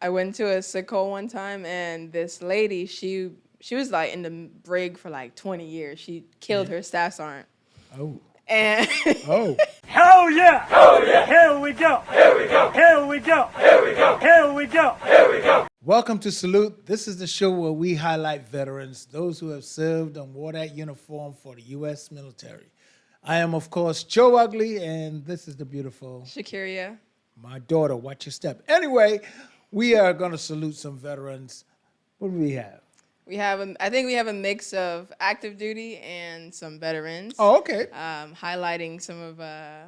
I went to a sicko one time, and this lady, she was like in the brig for like 20 years. She killed her staff sergeant. Oh. And Oh. Hell yeah! Hell yeah! Here we go! Here we go! Here we go! Here we go! Here we go! Here we go! Welcome to Salute. This is the show where we highlight veterans, those who have served and wore that uniform for the U.S. military. I am, of course, Joe Ugly, and this is the beautiful Shakiria. my daughter. Watch your step. Anyway, we are going to salute some veterans. What do we have? I think we have a mix of active duty and some veterans. Oh, okay. Highlighting some of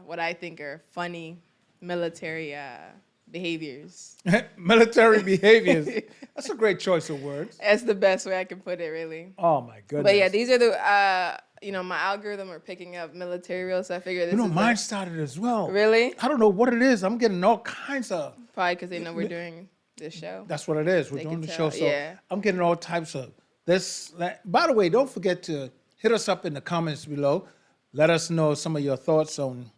what I think are funny military behaviors. Military behaviors. That's a great choice of words. That's the best way I can put it, really. Oh, my goodness. But yeah, these are the, my algorithm are picking up military reels, so I figured this is mine started as well. Really? I don't know what it is. I'm getting all kinds of... Probably because they know we're doing this show. That's what it is. We're They doing can the tell, show. So yeah. I'm getting all types of this. By the way, don't forget to hit us up in the comments below. Let us know some of your thoughts on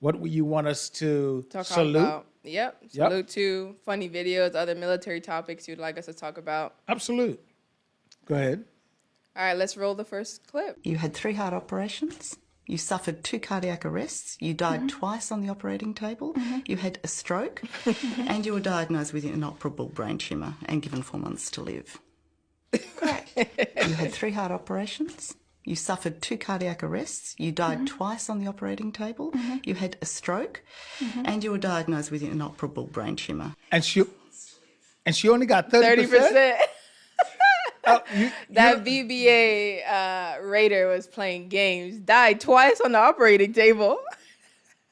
what you want us to salute. About. Yep. Salute to funny videos, other military topics you'd like us to talk about. Absolute. Go ahead. All right, let's roll the first clip. You had 3 heart operations. You suffered 2 cardiac arrests. You died twice on the operating table. You had a stroke. And you were diagnosed with an inoperable brain tumour and given 4 months to live. Correct. You had 3 heart operations. You suffered 2 cardiac arrests. You died twice on the operating table. You had a stroke. And you were diagnosed with an inoperable brain tumour. And she only got 30%? 30%. That you VBA raider was playing games, died twice on the operating table.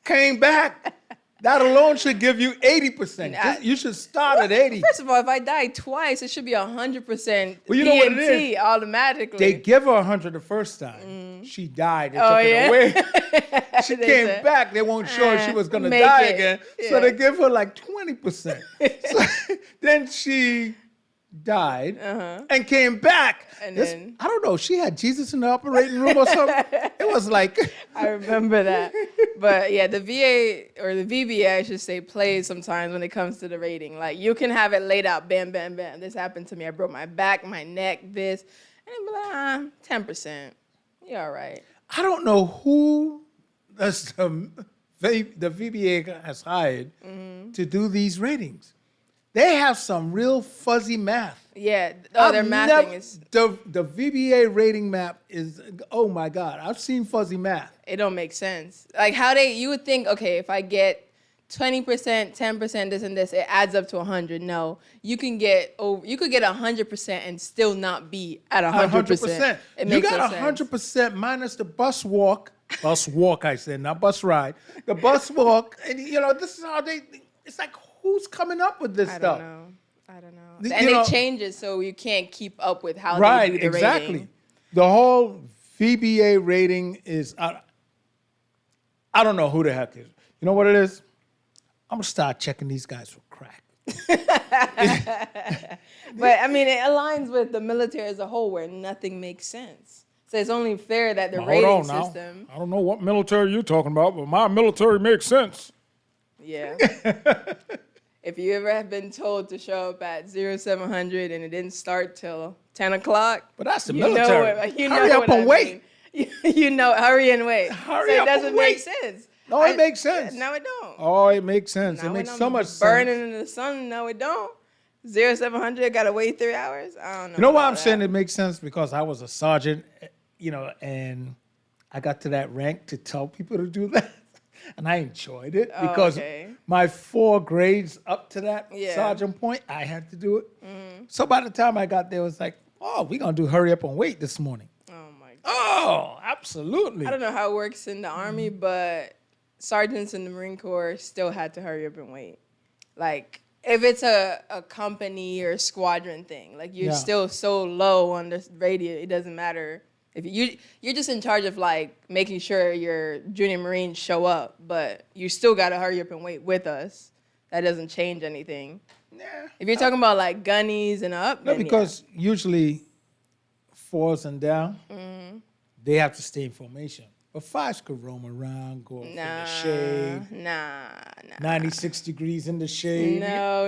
came back. That alone should give you 80%. You should start at 80. First of all, if I die twice, it should be 100% Well, you know what it PNT is? automatically. They give her 100 the first time. She died. They took it away. She came back. They weren't sure she was going to die again. So they give her like 20%. So then she died and came back. And then, I don't know. She had Jesus in the operating room or something. It was like... I remember that. But yeah, the VA, or the VBA, I should say, plays sometimes when it comes to the rating. Like, you can have it laid out, bam, bam, bam. This happened to me. I broke my back, my neck, this. And it'd be like, 10%. You're all right. I don't know who the VBA has hired to do these ratings. They have some real fuzzy math. Yeah. Oh, their mathing is... The VBA rating map is, oh my God, I've seen fuzzy math. It don't make sense. Like you would think, okay, if I get 20%, 10%, this and this, it adds up to 100. No, you could get 100% and still not be at 100%. You got 100% minus the bus walk, I said, not bus ride. The bus walk, and this is how it's like, who's coming up with this stuff? I don't know. And they change it so you can't keep up with how they do the exactly. rating. The whole VBA rating is, I don't know who the heck is. You know what it is? I'm going to start checking these guys for crack. But, I mean, it aligns with the military as a whole where nothing makes sense. So it's only fair that the rating system... I don't know what military you're talking about, but my military makes sense. Yeah. If you ever have been told to show up at 0700 and it didn't start till 10 o'clock... But that's the military. Hurry up and wait. Hurry and wait. Hurry up and wait. It doesn't make sense. No, it makes sense. No, it don't. Oh, it makes sense. It makes so much sense. Burning in the sun, no, it don't. 0700, got to wait 3 hours? I don't know. You know why I'm saying it makes sense? Because I was a sergeant, and I got to that rank to tell people to do that. And I enjoyed it because my 4 grades up to that sergeant point, I had to do it. So by the time I got there, it was like, oh, we're going to do hurry up and wait this morning. Oh, my God. Oh, absolutely. I don't know how it works in the Army, but sergeants in the Marine Corps still had to hurry up and wait. Like, if it's a company or squadron thing, like you're still so low on the radio, it doesn't matter. If you're just in charge of like making sure your junior Marines show up, but you still gotta hurry up and wait with us. That doesn't change anything. Nah. If you're talking about like gunnies and up, no, because usually 4s and down, they have to stay in formation. But fives could roam around, go in Nah, the shade. nah. 96 degrees in the shade. No.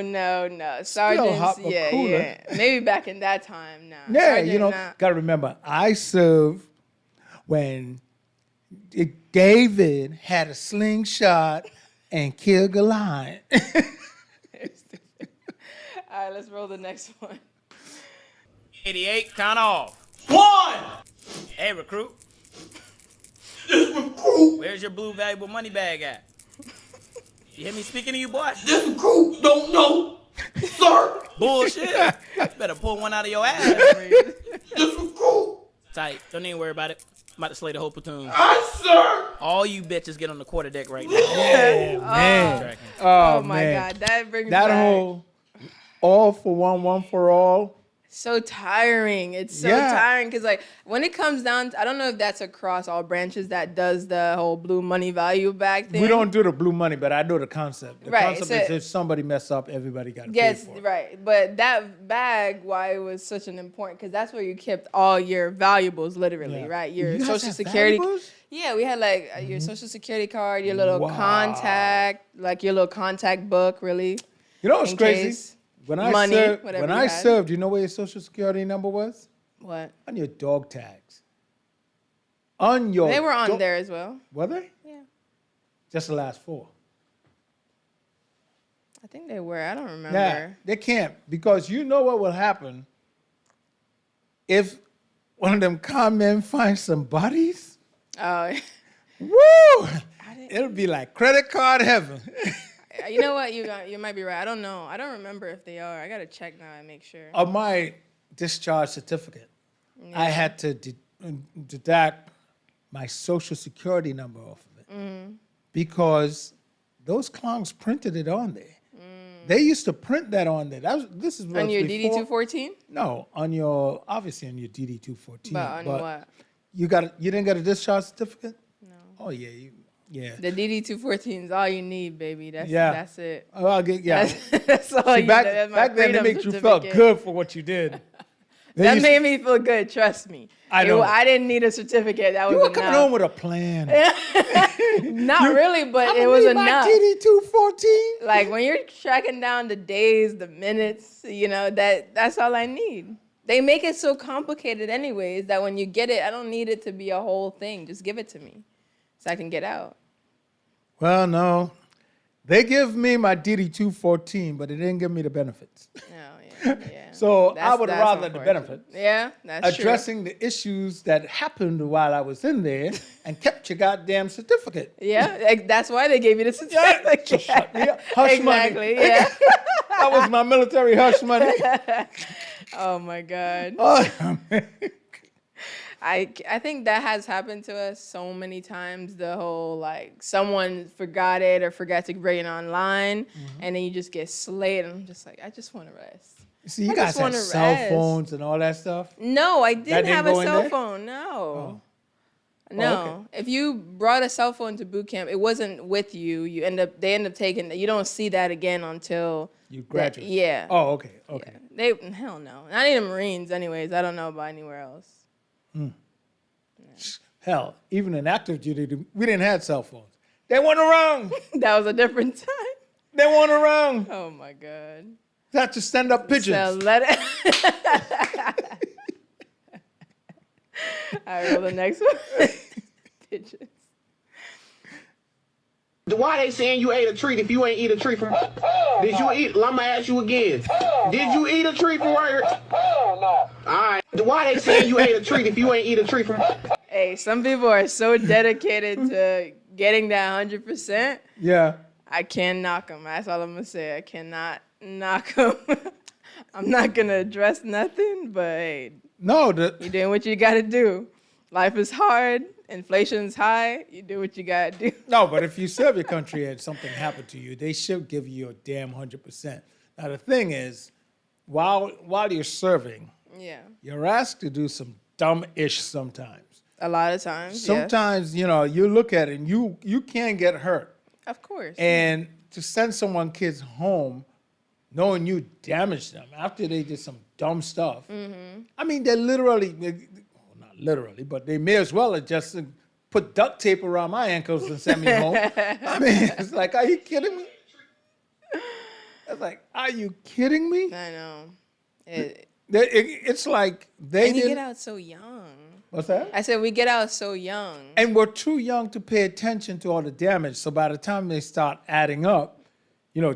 Sergeants, hot, but cooler. yeah. Maybe back in that time, nah. Yeah, Sergeant, nah. gotta remember, I served when David had a slingshot and killed Goliath. All right, let's roll the next one. 88, count off. 1. Hey, recruit. This recruit. Where's your blue valuable money bag at? You hear me speaking to you, boy? This recruit don't know, sir. Bullshit. You better pull one out of your ass. This recruit. Tight. Don't even worry about it. I'm about to slay the whole platoon. Sir. All you bitches get on the quarterdeck right now. Yeah, man. Oh my God, that brings that back. whole all for one for all. So tiring. It's so tiring because, like, when it comes down to, I don't know if that's across all branches that does the whole blue money value bag thing. We don't do the blue money, but I know the concept. The Right, concept so- is if somebody mess up, everybody got to pay Yes, for it. right. But that bag, why it was such an important, because that's where you kept all your valuables, literally, Yeah. right? Your You guys social have security. valuables? Yeah, we had like your social security card, your little Wow. contact, like your little contact book, really. You know what's In crazy? case. When I Money, served, whatever when you I had. served, you know where your social security number was? What? On your dog tags. On your They were on dog- there as well. Were they? Yeah. Just the last 4. I think they were. I don't remember. Yeah, they can't, because you know what will happen if one of them con men finds some bodies. Oh, Woo! It'll be like credit card heaven. you know what? You might be right. I don't know. I don't remember if they are. I gotta check now and make sure. On my discharge certificate, I had to deduct my social security number off of it because those clowns printed it on there. They used to print that on there. This is On your before- DD-214? No, obviously on your DD-214. But on what? You didn't get a discharge certificate? No. Oh yeah, yeah. The DD-214 is all you need, baby. Yeah. That's it. Oh, I'll get That's all See, you back need. That's my then, it freedom made you feel certificate. good for what you did. That made me feel good. Trust me. I know. I didn't need a certificate. That You was were coming enough. home with a plan. Not really, but I'ma it was need my enough. DD-214. Like when you're tracking down the days, the minutes, that's all I need. They make it so complicated anyways that when you get it, I don't need it to be a whole thing. Just give it to me so I can get out. Well, no. They give me my DD-214, but they didn't give me the benefits. Oh, yeah. So I That's- would that's rather the unfortunate. benefits. Yeah, that's Addressing the issues that happened while I was in there and kept your goddamn certificate. true. Yeah, that's why they gave you the certificate. So shut me up. Hush money. Exactly, yeah. That was my military hush money. Oh, my God. Oh, man. I think that has happened to us so many times. The whole, like, someone forgot it or forgot to bring it online, and then you just get slayed. And I'm just like, I just want to rest. See, you I guys just had wanna cell rest. phones and all that stuff. No, I didn't didn't have a go in cell there? phone. No. Oh, No. okay. If you brought a cell phone to boot camp, it wasn't with you. They end up taking it. You don't see that again until You graduate. yeah. Oh, okay. Okay. Yeah. Hell no. Not even Marines anyways. I don't know about anywhere else. Hell, even in active duty, we didn't have cell phones. They weren't around. That was a different time. They weren't around. Oh my God. Had to stand up pigeons. So let it. All right, well, the next one. Pigeons. Why they saying you ate a treat if you ain't eat a treat from? Did you eat? I'm gonna ask you again. Did you eat a treat from right here? No. All right. Why they saying you ate a treat if you ain't eat a treat from? Hey, some people are so dedicated to getting that 100%. Yeah. I can't knock them. That's all I'm gonna say. I cannot knock them. I'm not gonna address nothing, but hey, No, you're doing what you gotta do. Life is hard. Inflation's high. You do what you gotta do. no, but if you serve your country and something happened to you, they should give you your damn 100%. Now the thing is, while you're serving, Yeah. you're asked to do some dumb-ish sometimes. A lot of times. Sometimes, you look at it and you can get hurt. Yeah. Of course. And to send someone kids home knowing you damaged them after they did some dumb stuff. I mean, they literally, well, not literally, but they may as well have just put duct tape around my ankles and send me home. I mean, it's like, are you kidding me? It's like, are you kidding me? I know. It's like they And you didn't. get out so young. What's that? I said we get out so young. And we're too young to pay attention to all the damage. So by the time they start adding up,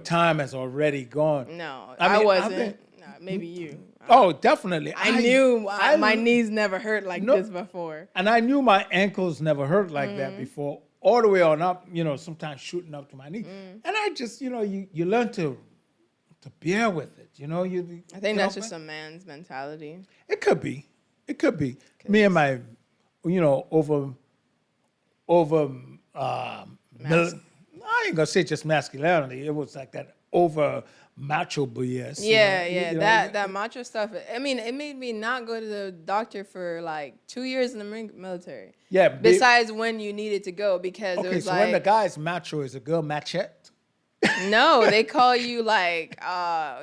time has already gone. No, I I mean, wasn't. No, maybe you. Oh, definitely. I knew my knees never hurt like this before. And I knew my ankles never hurt like that before, all the way on up, sometimes shooting up to my knee. And I just, you learn to bear with it. I think that's just a man's mentality. It could be. Me and my, over, I ain't gonna say just masculinity. It was like that over macho BS. Yeah. That macho stuff. I mean, it made me not go to the doctor for like 2 years in the military. Yeah. Besides when you needed to go, because it was so like, when the guy's macho, is a girl machette? no, they call you like,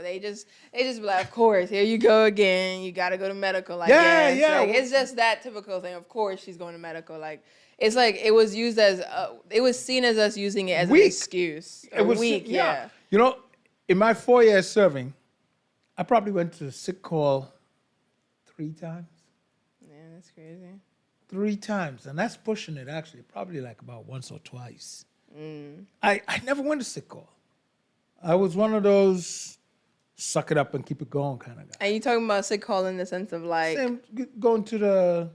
they just be like, of course, here you go again. You got to go to medical. Like, Yeah. Like, it's just that typical thing. Of course, she's going to medical. Like, it's like it was used as, it was seen as us using it as an excuse. It was weak, yeah. In my 4 years serving, I probably went to sick call 3 times. Yeah, that's crazy. 3 times, and that's pushing it actually, probably like about once or twice. I never went to sick call. I was one of those suck it up and keep it going kind of guy. And you talking about sick call in the sense of like Same, going to the,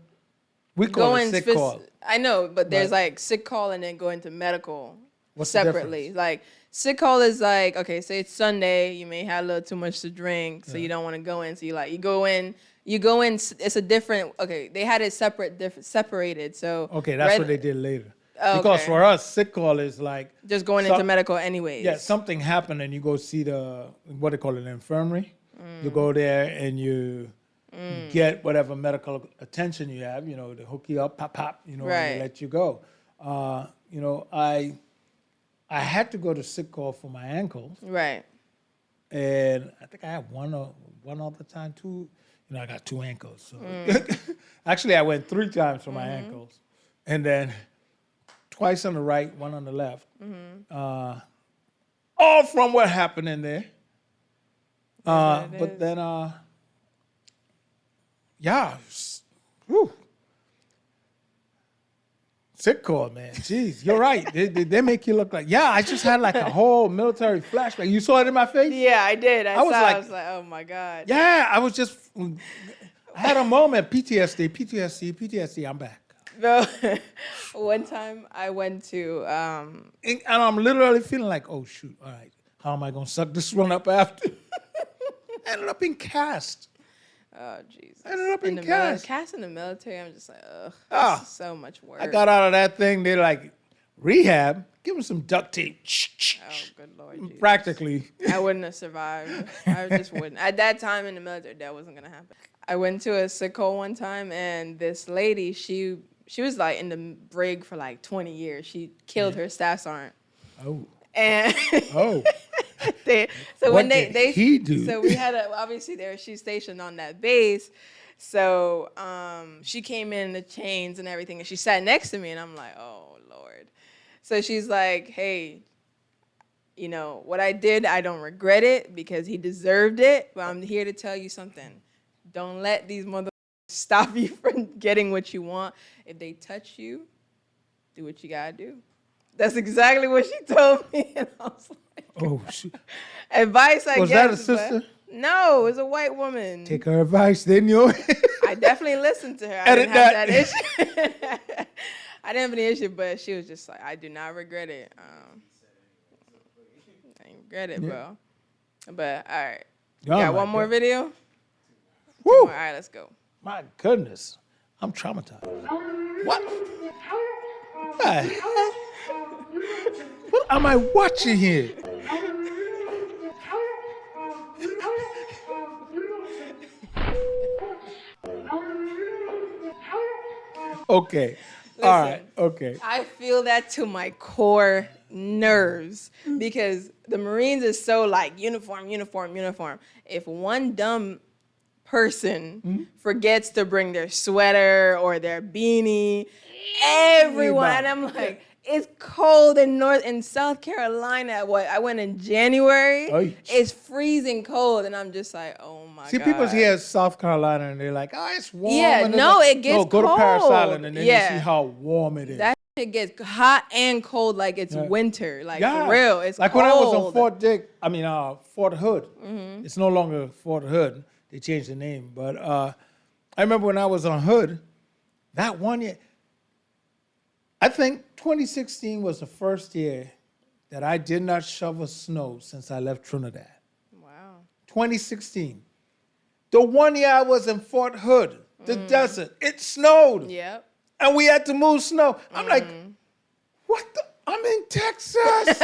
we call it sick call. I know, but there's Right. like sick call and then going to medical What's the separately. difference? Like sick call is like, okay, say it's Sunday, you may have a little too much to drink, so you don't want to go in. So you go in, it's a different, okay, they had it separated. So Okay, that's what they did later. Oh, Because okay. for us, sick call is like, just going into medical anyways. yeah, something happened and you go see what they call it, an infirmary. You go there and you get whatever medical attention you have, they hook you up, pop, and Right. they let you go. I had to go to sick call for my ankles, Right. and I think I had one other time too. I got 2 ankles. So actually, I went 3 times for my ankles, and then twice on the right, 1 on the left. All from what happened in there. But then, whew. Sick call, man. Jeez, you're right. They make you look like, I just had like a whole military flashback. You saw it in my face? Yeah, I did. I was was like, oh my God. Yeah, I had a moment, PTSD, I'm back. Bro, one time I went to, And I'm literally feeling like, oh shoot, all right, how am I gonna suck this one up after? Ended up being cast. oh Jesus. Ended up in the cast. cast in the military, I'm just like, ugh, Ah. this is so much work. I got out of that thing. They're like, rehab. Give him some duct tape. Oh, good Lord Jesus. Practically. I wouldn't have survived. I just wouldn't. At that time in the military, that wasn't gonna happen. I went to a sick call one time, and this lady, she was like in the brig for like 20 years. She killed her staff sergeant. Oh. And Oh. so What when did they he do? So we had obviously she's stationed on that base. So she came in the chains and everything, and she sat next to me, and I'm like, oh Lord. So she's like, hey, what I did, I don't regret it because he deserved it. But I'm here to tell you something. Don't let these motherfuckers stop you from getting what you want. If they touch you, do what you gotta do. That's exactly what she told me, and I was like, Oh, shoot. advice, I Was guess. that a sister? But no, it was a white woman. Take her advice, didn't you? I definitely listened to her. I Edit didn't have that. that issue. I didn't have any issue, but she was just like, I do not regret it. I ain't regret it, bro. But all right. Oh, Got my one more God. video? Woo. All right, let's go. My goodness. I'm traumatized. What? What am I watching here? Okay. All right. Okay. I feel that to my core nerves because the Marines is so like uniform. If one dumb person forgets to bring their sweater or their beanie. Everyone. And I'm like, it's cold in South Carolina. I went in January. Oy. It's freezing cold. And I'm just like, oh my God. See, people hear South Carolina and they're like, oh, it's warm. Yeah, no, it gets cold. Go to Paris Island and then you see how warm it is. That shit gets hot and cold like it's winter. Like, for real, it's like cold. when I was on Fort Hood. It's no longer Fort Hood. They changed the name. But I remember when I was on Hood, that one year, I think 2016 was the first year that I did not shovel snow since I left Trinidad. Wow. 2016. The one year I was in Fort Hood, the desert, it snowed. Yep. And we had to move snow. I'm like, what the? I'm in Texas.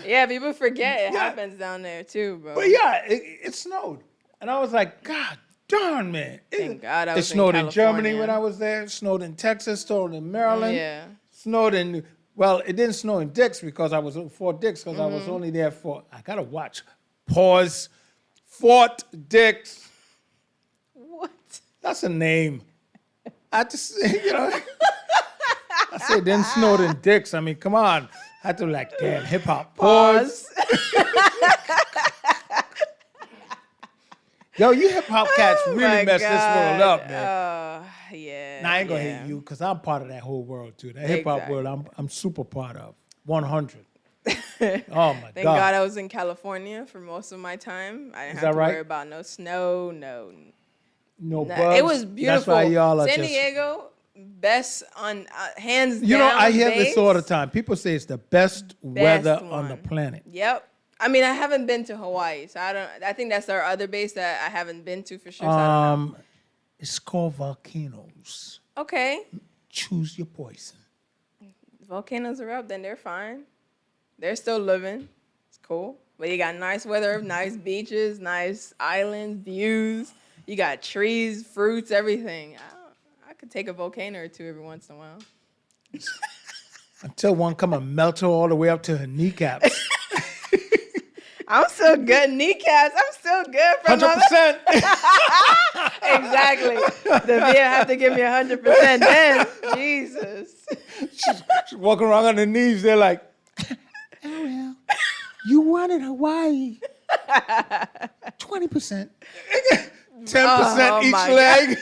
Yeah, people forget it happens down there too, bro. But yeah, it snowed. And I was like, God darn, man. Thank God I was It snowed in Germany California. when I was there. It snowed in Texas, snowed in Maryland. Yeah. Snowed in, well, it didn't snow in Dix because I was at Fort Dix because I was only there for, I got to watch. Pause. Fort Dix. What? That's a name. I just, I said it didn't snow in Dix. I mean, come on. I had to damn, hip hop. Pause. Yo, you hip hop cats really messed this world up, man. Yeah. Now, I ain't gonna hate you because I'm part of that whole world too. That hip hop world, I'm super part of. 100. Oh my God. Thank God I was in California for most of my time. I didn't have to worry about no snow, no bugs. It was beautiful. That's why y'all are San Diego, best on hands down. I hear this all the time. People say it's the best weather on the planet. Yep. I mean, I haven't been to Hawaii, so I think that's our other base that I haven't been to for sure. So I don't know. It's called volcanoes. Okay. Choose your poison. Volcanoes are up, then they're fine. They're still living. It's cool. But you got nice weather, nice beaches, nice islands, views. You got trees, fruits, everything. I could take a volcano or two every once in a while. Until one come and melt her all the way up to her kneecaps. I'm still good. Kneecaps, I'm still good. 100%. Exactly. The VA have to give me 100% then. Jesus. She's walking around on her knees. They're like, Ariel, you wanted Hawaii. 20%. 10% each leg.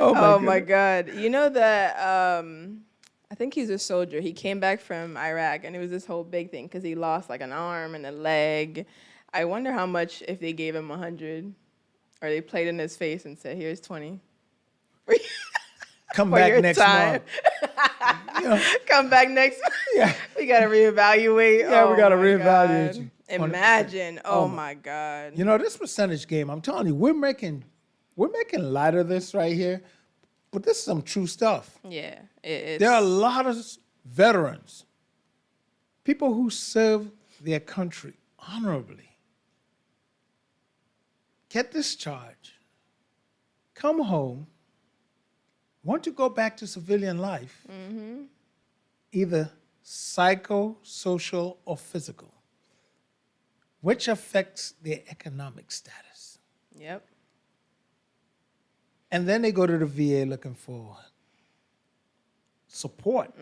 Oh my God. You know that I think he's a soldier. He came back from Iraq and it was this whole big thing because he lost like an arm and a leg. I wonder how much if they gave him 100 or they played in his face and said, here's 20. Come back next month. Come back next month. Yeah. We got to reevaluate. Yeah, we got to reevaluate you. Imagine. Oh my God. This percentage game, I'm telling you, we're making light of this right here, but this is some true stuff. Yeah. There are a lot of veterans, people who serve their country honorably, get discharged, come home, want to go back to civilian life, either psycho-social or physical, which affects their economic status. Yep. And then they go to the VA looking for support.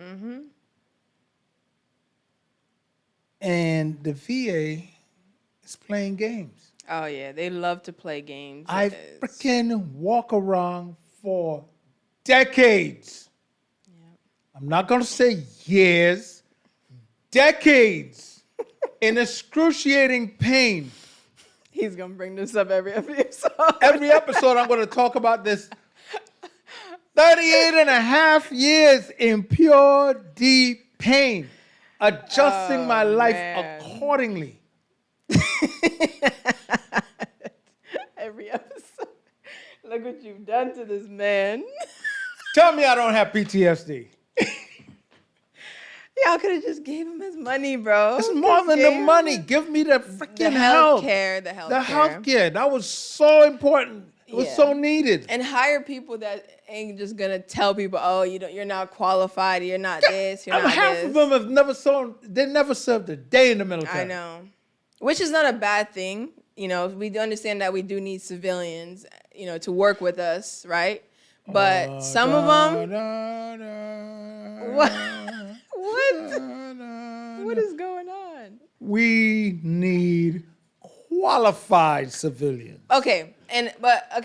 And the VA is playing games. Oh, yeah. They love to play games. I freaking walk around for decades. Yep. I'm not going to say years, decades in excruciating pain. He's going to bring this up every episode. Every episode, I'm going to talk about this. 38 and a half years in pure, deep pain. Adjusting my life accordingly. Every episode. Look what you've done to this man. Tell me I don't have PTSD. Y'all could have just gave him his money, bro. It's more than the money. Give me the freaking help. The health care. That was so important. It was so needed. And hire people that ain't just gonna tell people, oh, you're not qualified, you're not this, you're not half this. of them have never served a day in the military. I know. which is not a bad thing. You know, we do understand that we do need civilians, you know, to work with us, right? But some of them, what? What is going on? We need qualified civilians. Okay, here's the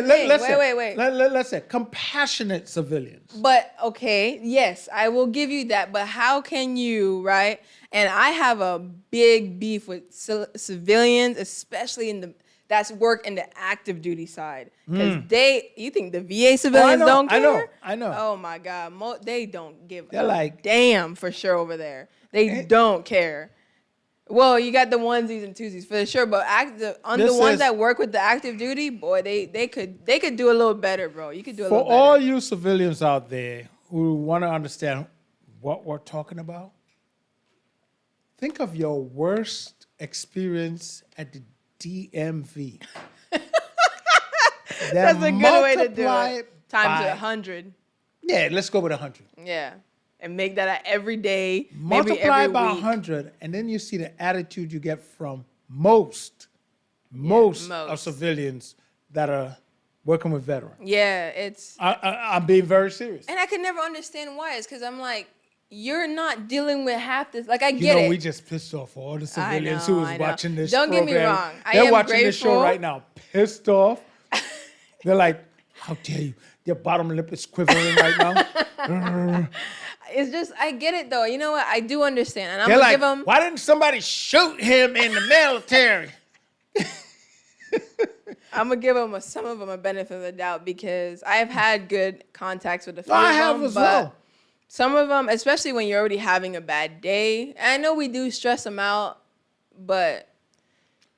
thing. Wait. Let's say compassionate civilians. But okay, yes, I will give you that. But how can you, right? And I have a big beef with civilians, especially that's work in the active duty side, because you think the VA civilians don't care? I know. Oh my God, they don't give They're like, damn for sure over there. They don't care. Well, you got the onesies and twosies for sure, but the ones that work with the active duty, boy, they could do a little better, bro. You could do a little better. For all you civilians out there who want to understand what we're talking about, think of your worst experience at the DMV. That's a good way to do it. Times 100. Yeah, let's go with 100. Yeah. And make that every day, Multiply maybe every by week. 100, and then you see the attitude you get from most of civilians that are working with veterans. Yeah, it's... I'm being very serious. And I could never understand why. It's because I'm like, you're not dealing with half this. Like, I get it. We just pissed off all the civilians who was watching this Don't program. get me wrong. They're watching this show right now, pissed off. They're like, how dare you? Their bottom lip is quivering right now. It's just, I get it, though. You know what? I do understand. And I'm They're going to like, give them... why didn't somebody shoot him in the military? I'm going to give them some of them a benefit of the doubt because I have had good contacts with a few of them. I have as well. Some of them, especially when you're already having a bad day, and I know we do stress them out, but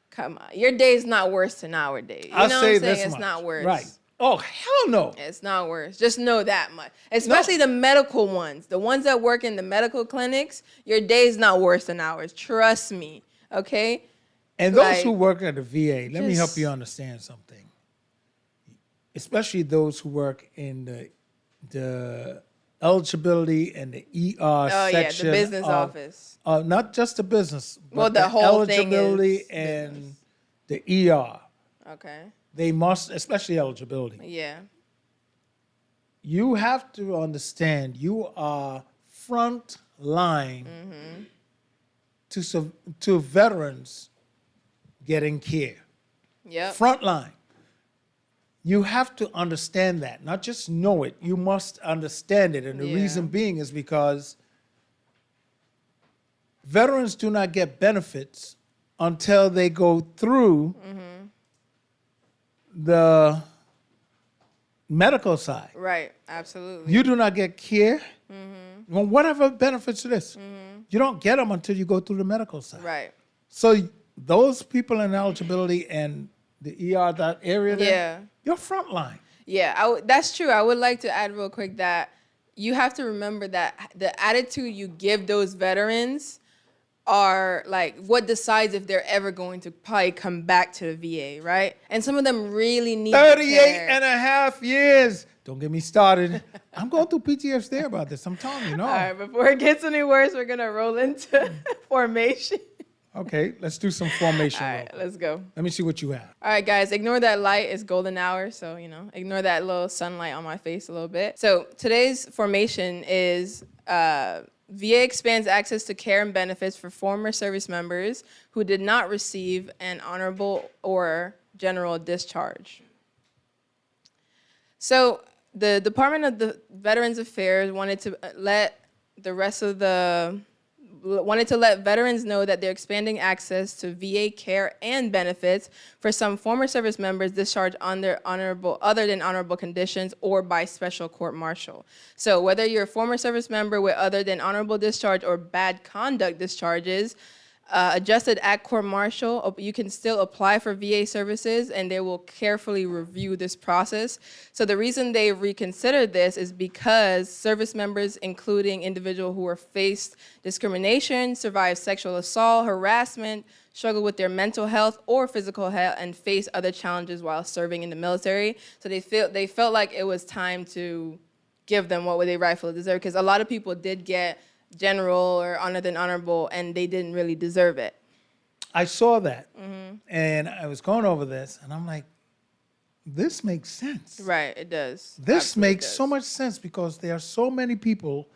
come on. Your day's not worse than our day. You know what I'm saying? It's not worse. Right. Oh, hell no. It's not worse. Just know that much. Especially the medical ones. The ones that work in the medical clinics, your day's not worse than ours. Trust me. Okay? And those who work at the VA, let me help you understand something. Especially those who work in the eligibility and the ER section. Yeah, the business office. Not just the business, but the whole thing eligibility is and the ER. Okay. They must, especially eligibility. Yeah. You have to understand you are front line to veterans getting care. Yep. Front line. You have to understand that, not just know it. You must understand it. And the reason being is because veterans do not get benefits until they go through the medical side. Right, absolutely. You do not get care. Well, whatever benefits to this, you don't get them until you go through the medical side. Right. So those people in eligibility and the ER, that area there, you're front line. Yeah, that's true. I would like to add real quick that you have to remember that the attitude you give those veterans are like what decides if they're ever going to probably come back to the VA, right? And some of them really need 38 and a half years. Don't get me started. I'm going through PTSD about this. I'm telling you, no. All right, before it gets any worse, we're going to roll into formation. Okay, let's do some formation. All right, let's go. Let me see what you have. All right, guys, ignore that light. It's golden hour, so, ignore that little sunlight on my face a little bit. So today's formation is VA expands access to care and benefits for former service members who did not receive an honorable or general discharge. So the Department of the Veterans Affairs wanted to let veterans know that they're expanding access to VA care and benefits for some former service members discharged under other than honorable conditions or by special court-martial. So whether you're a former service member with other than honorable discharge or bad conduct discharges, adjusted at court-martial, you can still apply for VA services, and they will carefully review this process. So the reason they reconsidered this is because service members, including individuals who were faced discrimination, survived sexual assault, harassment, struggle with their mental health or physical health, and face other challenges while serving in the military. So they felt like it was time to give them what they rightfully deserve, because a lot of people did get general or honor than honorable, and they didn't really deserve it. I saw that, and I was going over this, and I'm like, this makes sense. Right, it does. This Absolutely makes does. so much sense because there are so many people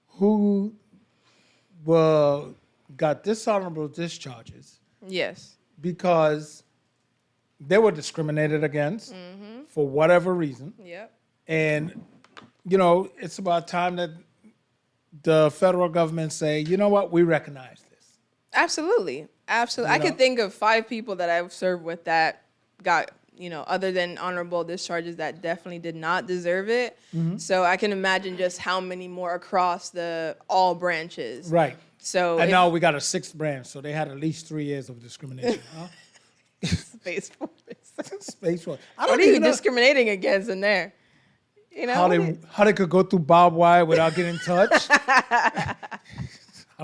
who got dishonorable discharges Yes. because they were discriminated against for whatever reason. Yep. And, you know, it's about time that the federal government say, you know what, we recognize this. Absolutely. Absolutely. You I could know? think of 5 people that I've served with that got, you know, other than honorable discharges that definitely did not deserve it. So I can imagine just how many more across all branches. Right. So And now we got a 6th branch, so they had at least 3 years of discrimination. Huh? Space Force. Space Force. I What don't are you even know discriminating against in there? You know, how they could go through barbed wire without getting touched. I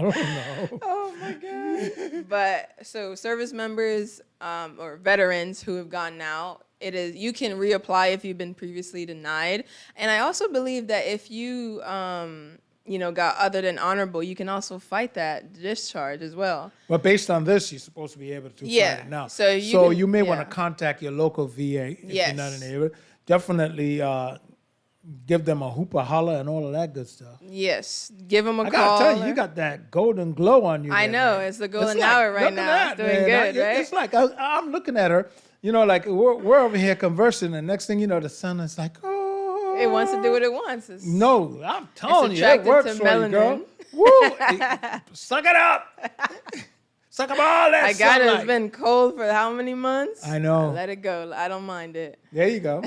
don't know. Oh my God. But so service members or veterans who have gone out, you can reapply if you've been previously denied. And I also believe that if you got other than honorable, you can also fight that discharge as well. But based on this, you're supposed to be able to Yeah. fight it now. So you may can- want to yeah. contact your local VA if Yes. you're not in the area. Definitely give them a hoopa holla and all of that good stuff. Yes. Give them a I call. gotta tell you, you got that golden glow on you. I there, know. man. It's the golden It's like, hour right look at now. that, It's doing man. good, right? It's like I'm looking at her. You know, like we're over here conversing, and next thing you know, the sun is like, oh. It wants to do what it wants. No, I'm telling you, that attracted works to for you, girl. melanin. Woo! Suck it up. Suck up all that I got it. sunlight. It's been cold for how many months? I know. Let it go. I don't mind it. There you go.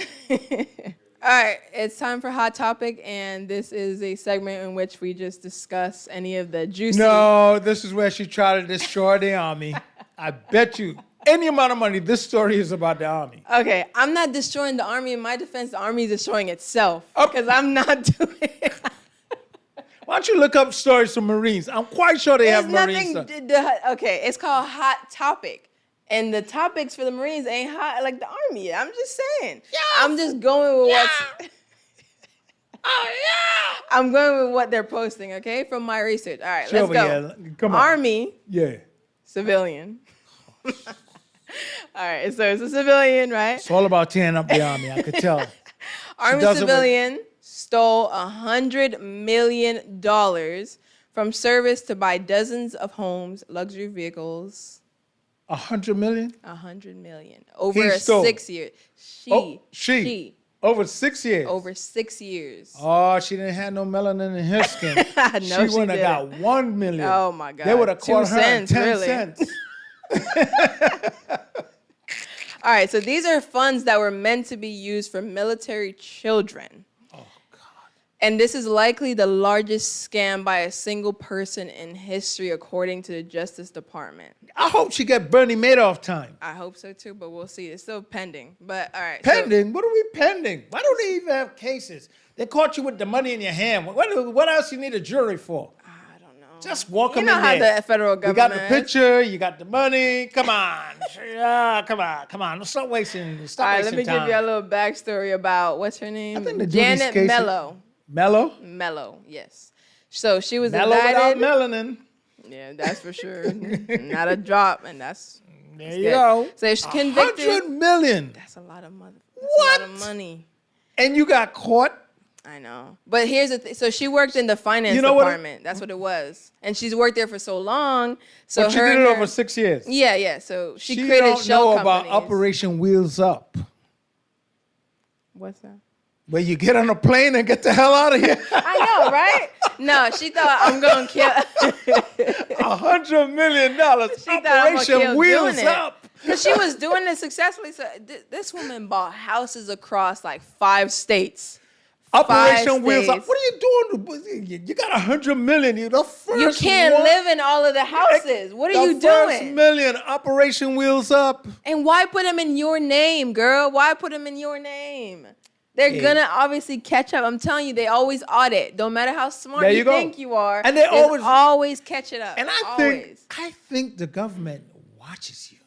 All right, it's time for Hot Topic, and this is a segment in which we just discuss any of the juicy. No, this is where she tried to destroy the army. I bet you any amount of money, this story is about the army. Okay, I'm not destroying the army. In my defense, the army is destroying itself Oh. because I'm not doing it. Why don't you look up stories from Marines? I'm quite sure they There's have Marine nothing. stuff. Okay, it's called Hot Topic. And the topics for the Marines ain't hot like the Army. I'm just saying. Yeah. I'm just going with what's. Oh yeah. I'm going with what they're posting. Okay, from my research. All right, Sure, let's go. yeah, come on. Army, Yeah. civilian. All right, so it's a civilian, right? It's all about tearing up the army, I could tell. Army does it with- civilian stole $100 million from service to buy dozens of homes, luxury vehicles. 100 million? 100 million over He a stole. 6 year. She. Over 6 years. Over 6 years. Oh, she didn't have no melanin in her skin. No, she she would have got didn't. 1 million. Oh my God. They would have 2 caught her in cents, 10 really. cents. All right, so these are funds that were meant to be used for military children. Oh, God. And this is likely the largest scam by a single person in history, according to the Justice Department. I hope she get Bernie Madoff time. I hope so too, but we'll see. It's still pending. But all right. Pending? What are we pending? Why don't they even have cases? They caught you with the money in your hand. What else you need a jury for? I don't know. Just walk You them know in how there. the federal You government got the picture. You got the money. Come on. Come on. Stop wasting All right, let me time. give you a little backstory about what's her name? I think the Judy's Janet case- Mello. Mellow? Mello, yes. So she was Mellow without indicted. melanin. Yeah, that's for sure. Not a drop, and that's There you good. go. So she's convicted. 100 million. That's a lot of money. What? A lot of money. And you got caught? I know. But here's the thing. So she worked in the finance You know what? department. That's what it was. And she's worked there for so long. So But she her did and it her- over 6 years. Yeah. So she She created don't shell know about companies. Operation Wheels Up, What's that? where you get on a plane and get the hell out of here. I know, right? No, she thought I'm going to kill. $100 million. She thought I'm gonna Operation kill Wheels doing it. Up. Because she was doing it successfully. So this woman bought houses across like 5 states. Operation Wheels Up. states. What are you doing? You got $100 million. You the first You can't one. live in all of the houses. What are you The first doing? million. Operation Wheels Up. And why put them in your name, girl? Why put them in your name? They're Hey. gonna obviously catch up. I'm telling you, they always audit. Don't matter how smart There you you go. think you are. And they always catch it up. And always. I think the government watches you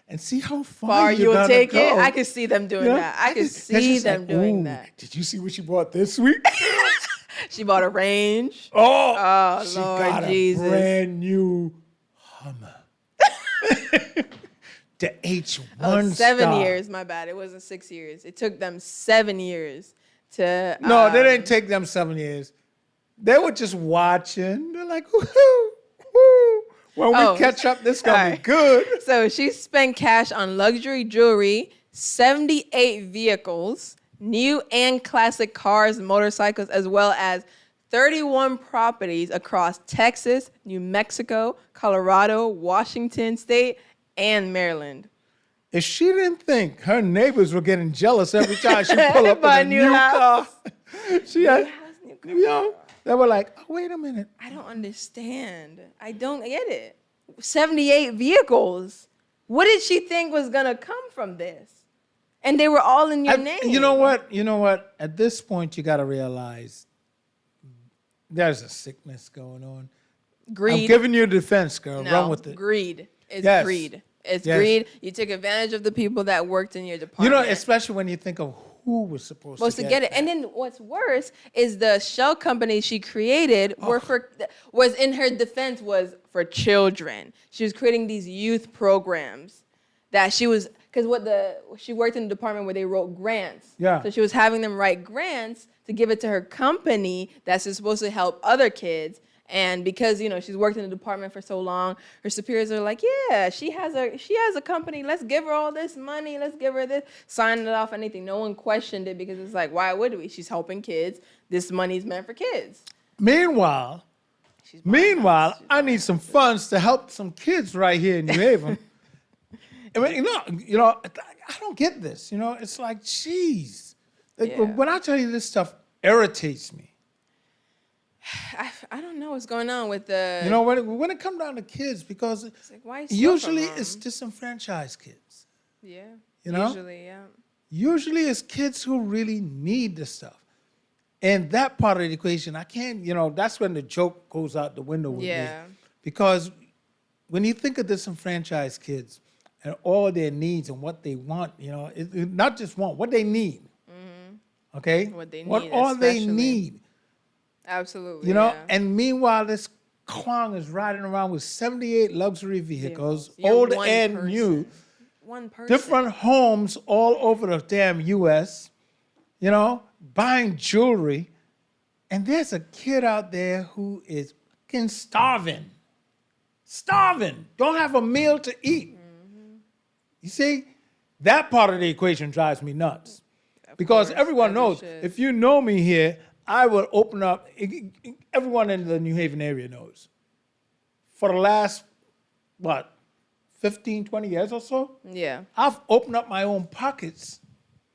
and see how far, Far you're you'll gonna take go. it. I can see them doing Yeah? that. I can That's see just them like, doing ooh, that. Did you see what she bought this week? She bought a range. Oh, Oh, she Lord got Jesus. a brand new Hummer. The H1 7 star. years, my bad. It wasn't 6 years. It took them 7 years to... No, they didn't take them 7 years. They were just watching. They're like, woohoo, woo. When we catch up, this going to be good. So she spent cash on luxury jewelry, 78 vehicles, new and classic cars, motorcycles, as well as 31 properties across Texas, New Mexico, Colorado, Washington State, and Maryland. If she didn't think her neighbors were getting jealous every time she pulled up in a new car, she had, they were like, oh, wait a minute. I don't understand. I don't get it. 78 vehicles. What did she think was going to come from this? And they were all in your name. You know what? At this point, you got to realize there's a sickness going on. Greed. I'm giving you a defense, girl. No, run with it. Greed. It's Yes. greed. It's Yes. greed. You took advantage of the people that worked in your department. Especially when you think of who was supposed to get it. that. And then what's worse is the shell company she created was in her defense was for children. She was creating these youth programs that she was she worked in a department where they wrote grants. Yeah. So she was having them write grants to give it to her company that's supposed to help other kids. And because, she's worked in the department for so long, her superiors are like, yeah, she has a company. Let's give her all this money. Let's give her this. Sign it off, anything. No one questioned it because it's like, why would we? She's helping kids. This money's meant for kids. Meanwhile, I need some funds to help some kids right here in New Haven. I mean, I don't get this. It's like, geez. When I tell you this stuff irritates me. I don't know what's going on with the... when it comes down to kids, because why usually it's disenfranchised kids. Yeah. Usually, yeah. Usually it's kids who really need the stuff. And that part of the equation, I can't, that's when the joke goes out the window with me. Because when you think of disenfranchised kids and all their needs and what they want, not just want, what they need. Mm-hmm. Okay? What they need, what all they need. Absolutely. And meanwhile, this clown is riding around with 78 luxury vehicles, old and new. One person. Different homes all over the damn U.S., buying jewelry. And there's a kid out there who is fucking starving. Starving. Don't have a meal to eat. Mm-hmm. You see, that part of the equation drives me nuts. Because everyone knows, if you know me here, I will open up, everyone in the New Haven area knows. For the last, 15, 20 years or so? Yeah. I've opened up my own pockets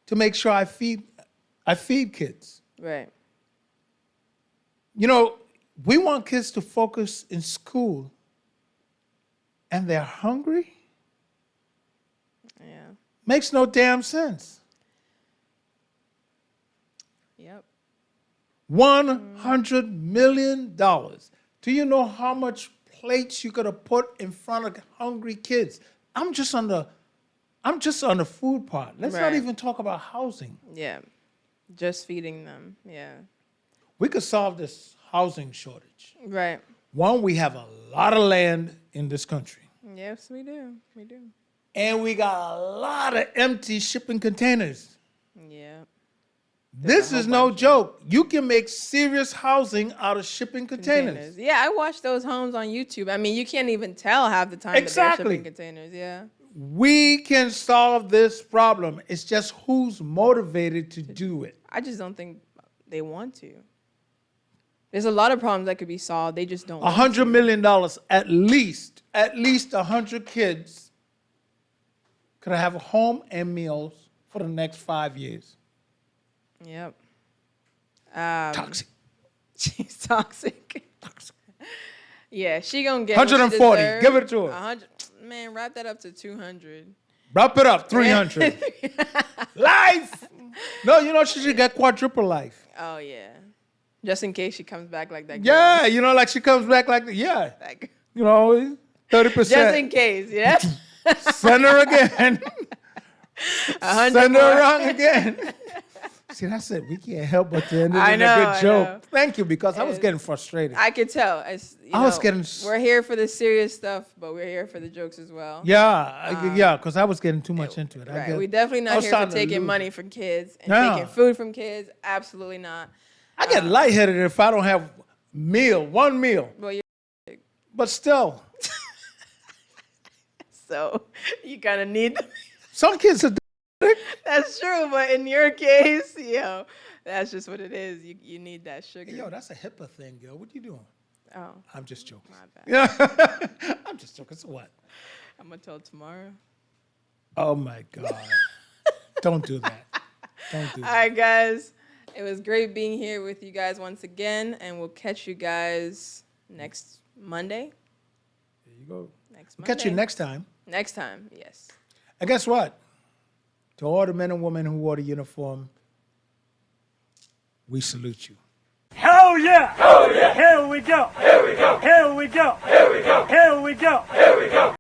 to make sure I feed kids. Right. We want kids to focus in school and they're hungry? Yeah. Makes no damn sense. Yep. $100 million. Do you know how much plates you could have put in front of hungry kids? I'm just on the food part. Let's not even talk about housing. Yeah. Just feeding them. Yeah. We could solve this housing shortage. Right. One, we have a lot of land in this country. Yes, we do. We do. And we got a lot of empty shipping containers. Yeah. This is no joke. You can make serious housing out of shipping containers. Yeah, I watched those homes on YouTube. I mean, you can't even tell half the time that they're shipping containers. Yeah. We can solve this problem. It's just who's motivated to do it. I just don't think they want to. There's a lot of problems that could be solved. They just don't. $100 million, at least 100 kids could have a home and meals for the next 5 years. Yep. Toxic. She's toxic. Yeah, she gonna get 140. Give it to her. 100. Man, wrap that up to 200. Wrap it up. 300. Life. No, she should get quadruple life. Oh yeah. Just in case she comes back like that. Yeah, like she comes back like that. Yeah. 30%. Just in case. Yeah. Send her again. Send her around again. See, that's it. We can't help but to end it I in know, a good joke. know. Thank you, because I was getting frustrated. I could tell. I was getting. We're here for the serious stuff, but we're here for the jokes as well. Yeah, because I was getting too much into it. Right. We're definitely not here for taking money from kids and taking food from kids. Absolutely not. I get lightheaded if I don't have one meal. Well, But still. So you kind of need them. Some kids are. That's true, but in your case, that's just what it is. You need that sugar. Yo, that's a HIPAA thing, girl. What you doing? Oh, I'm just joking. my bad. Yeah, I'm just joking. So what? I'm gonna tell tomorrow. Oh my God! Don't do that. Don't do that. All right, guys. It was great being here with you guys once again, and we'll catch you guys next Monday. There you go. Next Monday. Catch you next time. Next time, yes. And guess what? To all the men and women who wore the uniform, we salute you. Hell yeah! Hell yeah! Here we go! Here we go! Here we go! Here we go! Here we go! Here we go!